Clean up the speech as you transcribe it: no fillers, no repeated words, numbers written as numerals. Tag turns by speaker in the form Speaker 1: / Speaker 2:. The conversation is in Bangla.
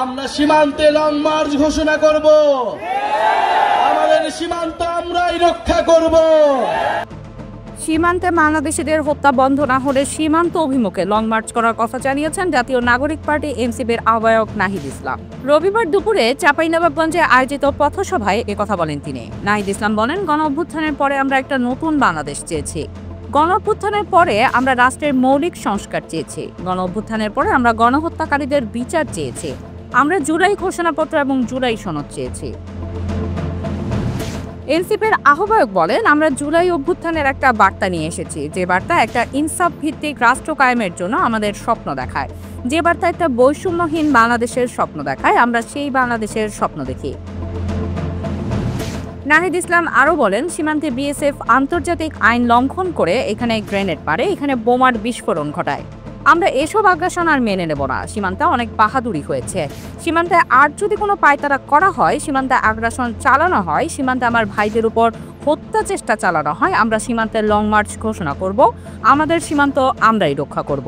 Speaker 1: আমরা সীমান্তে লং মার্চ ঘোষণা করব। আমাদের সীমান্ত আমরাই রক্ষা করব।
Speaker 2: সীমান্তে বাংলাদেশিদের হত্যা বন্ধ না হলে সীমান্ত অভিমুখে লং মার্চ করার কথা জানিয়েছেন জাতীয় নাগরিক পার্টি এনসিপির আহ্বায়ক নাহিদ ইসলাম। রবিবার দুপুরে চাঁপাইনবাবগঞ্জে আয়োজিত পথসভায় একথা বলেন তিনি। নাহিদ ইসলাম বলেন, গণ অভ্যুত্থানের পরে আমরা একটা নতুন বাংলাদেশ চেয়েছি। গণ অভ্যুত্থানের পরে আমরা রাষ্ট্রের মৌলিক সংস্কার চেয়েছি। গণ অভ্যুত্থানের পরে আমরা গণহত্যাকারীদের বিচার চেয়েছি। আমরা জুলাই ঘোষণাপত্র এবং জুলাই সনদ চেয়েছি। এনসিপির আহ্বায়ক বলেন, আমরা জুলাই অভ্যুত্থানের একটা বার্তা নিয়ে এসেছি, যে বার্তা একটা ইনসাফ ভিত্তিক রাষ্ট্র কায়েমের জন্য আমাদের স্বপ্ন দেখায়, যে বার্তা একটা বৈষম্যহীন বাংলাদেশের স্বপ্ন দেখায়। আমরা সেই বাংলাদেশের স্বপ্ন দেখি। নাহিদ ইসলাম আরও বলেন, সীমান্তে বিএসএফ আন্তর্জাতিক আইন লঙ্ঘন করে এখানে গ্রেনেড মারে, এখানে বোমার বিস্ফোরণ ঘটায়। আমরা এসব আগ্রাসন আর মেনে নেব না। সীমান্তে অনেক বাহাদুরি হয়েছে। সীমান্তে আর যদি কোনো পায়তারা করা হয়, সীমান্তে আগ্রাসন চালানো হয়, সীমান্তে আমার ভাইদের উপর হত্যা চেষ্টা চালানো হয়, আমরা সীমান্তে লং মার্চ ঘোষণা করব। আমাদের সীমান্ত আমরাই রক্ষা করব।